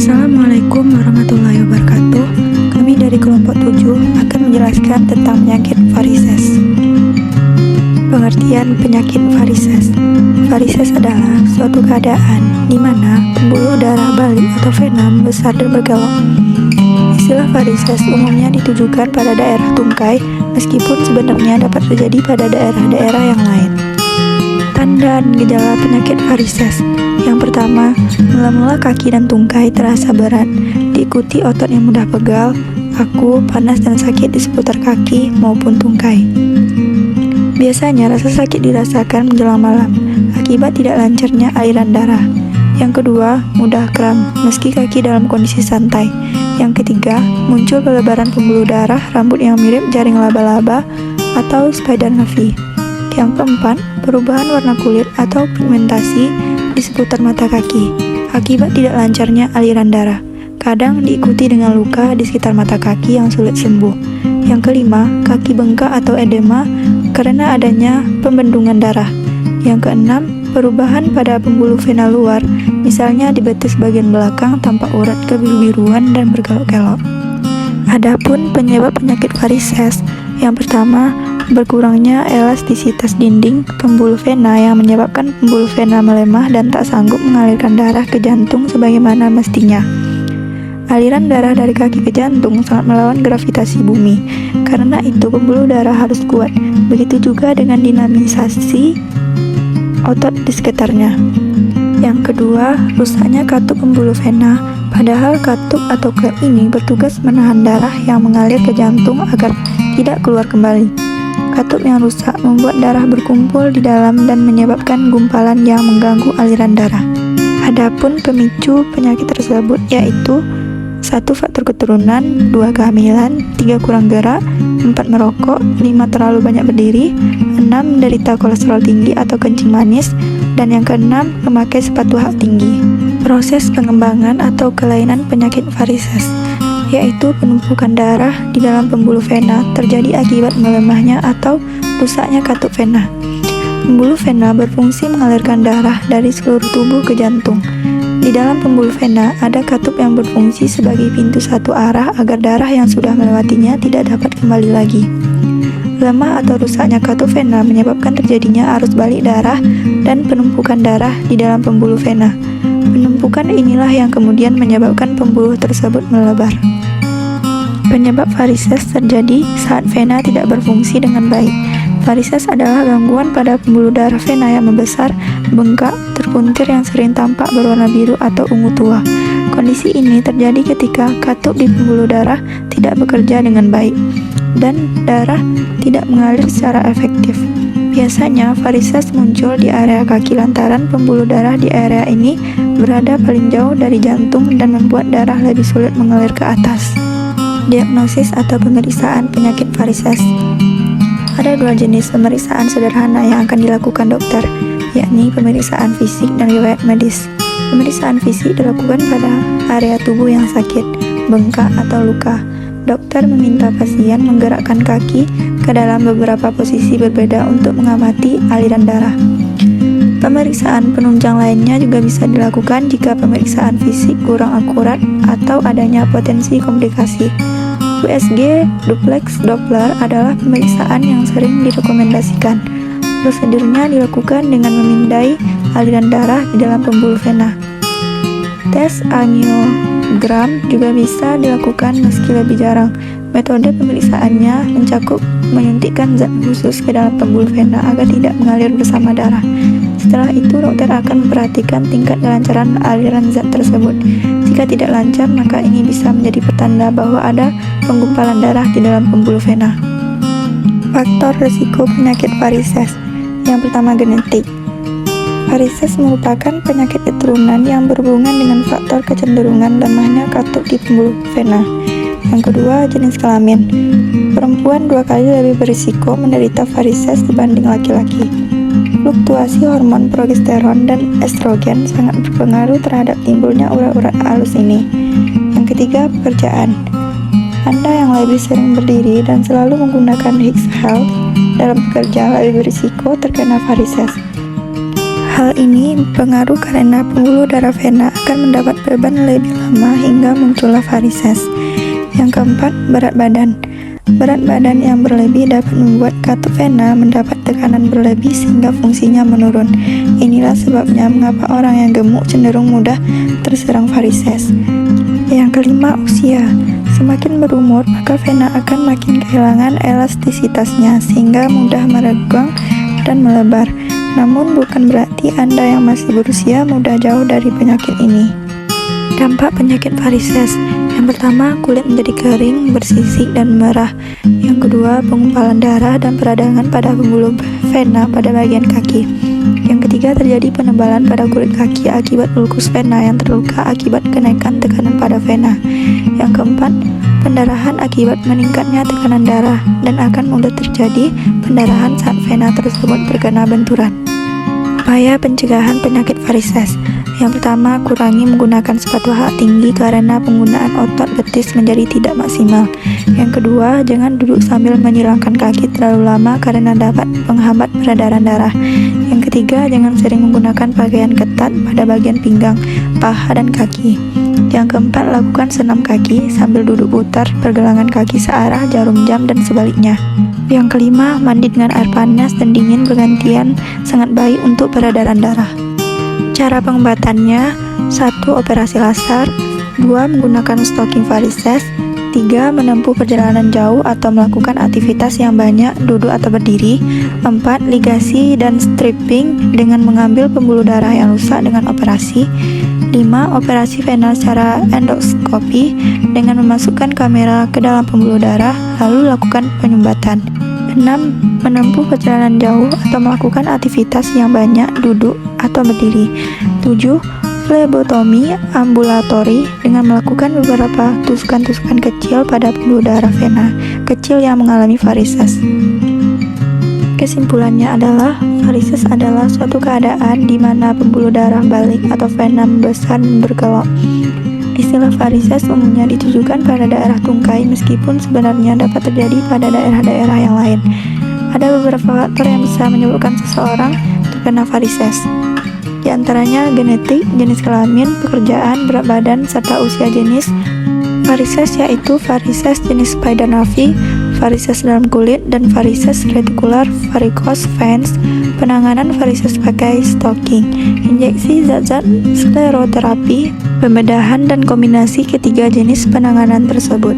Assalamualaikum warahmatullahi wabarakatuh. Kami dari kelompok 7 akan menjelaskan tentang penyakit varises. Pengertian penyakit varises. Varises adalah suatu keadaan di mana pembuluh darah balik atau vena membesar dan bergelok. Istilah varises umumnya ditujukan pada daerah tungkai, meskipun sebenarnya dapat terjadi pada daerah-daerah yang lain. Tanda dan gejala penyakit varises. Yang pertama, mula-mula kaki dan tungkai terasa berat, diikuti otot yang mudah pegal, kaku, panas dan sakit di seputar kaki maupun tungkai. Biasanya rasa sakit dirasakan menjelang malam, akibat tidak lancarnya aliran darah. Yang kedua, mudah kram, meski kaki dalam kondisi santai. Yang ketiga, muncul pelebaran pembuluh darah, rambut yang mirip jaring laba-laba atau spider navy. Yang keempat, perubahan warna kulit atau pigmentasi di seputar mata kaki, akibat tidak lancarnya aliran darah. Kadang diikuti dengan luka di sekitar mata kaki yang sulit sembuh. Yang kelima, kaki bengkak atau edema karena adanya pembendungan darah. Yang keenam, perubahan pada pembuluh vena luar, misalnya di betis bagian belakang tampak urat kebiru-biruan dan berkelok-kelok. Adapun penyebab penyakit varises, yang pertama, berkurangnya elastisitas dinding pembuluh vena yang menyebabkan pembuluh vena melemah dan tak sanggup mengalirkan darah ke jantung sebagaimana mestinya. Aliran darah dari kaki ke jantung sangat melawan gravitasi bumi. Karena itu pembuluh darah harus kuat. Begitu juga dengan dinamisasi otot di sekitarnya. Yang kedua, rusaknya katup pembuluh vena. Padahal katup atau klep ini bertugas menahan darah yang mengalir ke jantung agar tidak keluar kembali. Katup yang rusak membuat darah berkumpul di dalam dan menyebabkan gumpalan yang mengganggu aliran darah. Adapun pemicu penyakit tersebut yaitu 1. Faktor keturunan, 2. Kehamilan, 3. Kurang gerak, 4. Merokok, 5. Terlalu banyak berdiri, 6. Menderita kolesterol tinggi atau kencing manis, dan yang keenam, memakai sepatu hak tinggi. Proses pengembangan atau kelainan penyakit varises, yaitu penumpukan darah di dalam pembuluh vena terjadi akibat melemahnya atau rusaknya katup vena. Pembuluh vena berfungsi mengalirkan darah dari seluruh tubuh ke jantung. Di dalam pembuluh vena ada katup yang berfungsi sebagai pintu satu arah agar darah yang sudah melewatinya tidak dapat kembali lagi. Lemah atau rusaknya katup vena menyebabkan terjadinya arus balik darah dan penumpukan darah di dalam pembuluh vena. Penumpukan inilah yang kemudian menyebabkan pembuluh tersebut melebar. Penyebab varises terjadi saat vena tidak berfungsi dengan baik. Varises adalah gangguan pada pembuluh darah vena yang membesar, bengkak, terpuntir yang sering tampak berwarna biru atau ungu tua. Kondisi ini terjadi ketika katup di pembuluh darah tidak bekerja dengan baik dan darah tidak mengalir secara efektif. Biasanya varises muncul di area kaki lantaran pembuluh darah di area ini berada paling jauh dari jantung dan membuat darah lebih sulit mengalir ke atas. Diagnosis atau pemeriksaan penyakit varises. Ada 2 jenis pemeriksaan sederhana yang akan dilakukan dokter, yakni pemeriksaan fisik dan riwayat medis. Pemeriksaan fisik dilakukan pada area tubuh yang sakit, bengkak atau luka. Dokter meminta pasien menggerakkan kaki ke dalam beberapa posisi berbeda untuk mengamati aliran darah. Pemeriksaan penunjang lainnya juga bisa dilakukan jika pemeriksaan fisik kurang akurat atau adanya potensi komplikasi. USG duplex Doppler adalah pemeriksaan yang sering direkomendasikan. Prosedurnya dilakukan dengan memindai aliran darah di dalam pembuluh vena. Tes angiogram juga bisa dilakukan meski lebih jarang. Metode pemeriksaannya mencakup menyuntikkan zat khusus ke dalam pembuluh vena agar tidak mengalir bersama darah. Setelah itu, dokter akan memperhatikan tingkat kelancaran aliran zat tersebut. Jika tidak lancar, maka ini bisa menjadi pertanda bahwa ada penggumpalan darah di dalam pembuluh vena. Faktor risiko penyakit varises. Yang pertama, genetik. Varises merupakan penyakit keturunan yang berhubungan dengan faktor kecenderungan lemahnya katup di pembuluh vena. Yang kedua, jenis kelamin. Perempuan 2 kali lebih berisiko menderita varises dibanding laki-laki. Fluktuasi hormon progesteron dan estrogen sangat berpengaruh terhadap timbulnya urat-urat halus ini. Yang ketiga, pekerjaan. Anda yang lebih sering berdiri dan selalu menggunakan Higgs Health dalam bekerja lebih berisiko terkena varises. Hal ini berpengaruh karena pembuluh darah vena akan mendapat beban lebih lama hingga muncullah varises. Yang keempat, berat badan. Berat badan yang berlebih dapat membuat katup vena mendapat tekanan berlebih sehingga fungsinya menurun. Inilah sebabnya mengapa orang yang gemuk cenderung mudah terserang varises. Yang kelima, usia. Semakin berumur, maka vena akan makin kehilangan elastisitasnya sehingga mudah meregang dan melebar. Namun bukan berarti Anda yang masih berusia mudah jauh dari penyakit ini. Dampak penyakit varises. Yang pertama, kulit menjadi kering, bersisik, dan merah. Yang kedua, pengumpalan darah dan peradangan pada pembuluh vena pada bagian kaki. Yang ketiga, terjadi penebalan pada kulit kaki akibat ulkus vena yang terluka akibat kenaikan tekanan pada vena. Yang keempat, pendarahan akibat meningkatnya tekanan darah dan akan mudah terjadi pendarahan saat vena tersebut terkena benturan. Upaya pencegahan penyakit varises. Yang pertama, kurangi menggunakan sepatu hak tinggi karena penggunaan otot betis menjadi tidak maksimal. Yang kedua, jangan duduk sambil menyilangkan kaki terlalu lama karena dapat menghambat peredaran darah. Yang ketiga, jangan sering menggunakan pakaian ketat pada bagian pinggang, paha, dan kaki. Yang keempat, lakukan senam kaki sambil duduk putar pergelangan kaki searah jarum jam dan sebaliknya. Yang kelima, mandi dengan air panas dan dingin bergantian sangat baik untuk peredaran darah. Cara pengobatannya: 1. Operasi laser. 2. Menggunakan stocking varises. 3. Menempuh perjalanan jauh atau melakukan aktivitas yang banyak duduk atau berdiri. 4. Ligasi dan stripping dengan mengambil pembuluh darah yang rusak dengan operasi. 5. Operasi vena secara endoskopi dengan memasukkan kamera ke dalam pembuluh darah lalu lakukan penyumbatan. 6. Menempuh perjalanan jauh atau melakukan aktivitas yang banyak duduk atau berdiri. 7. Flebotomi ambulatori dengan melakukan beberapa tusukan-tusukan kecil pada pembuluh darah vena kecil yang mengalami varises. Kesimpulannya adalah, varises adalah suatu keadaan di mana pembuluh darah balik atau vena membesar dan berkelok. Istilah varises umumnya ditujukan pada daerah tungkai meskipun sebenarnya dapat terjadi pada daerah-daerah yang lain. Ada beberapa faktor yang bisa menyebabkan seseorang terkena varises. Di antaranya genetik, jenis kelamin, pekerjaan, berat badan, serta usia jenis varises, yaitu varises jenis Spider-Navi, varises dalam kulit, dan varises retikular varicose veins. Penanganan varises pakai stocking, injeksi zat-zat skleroterapi, pembedahan, dan kombinasi ketiga jenis penanganan tersebut.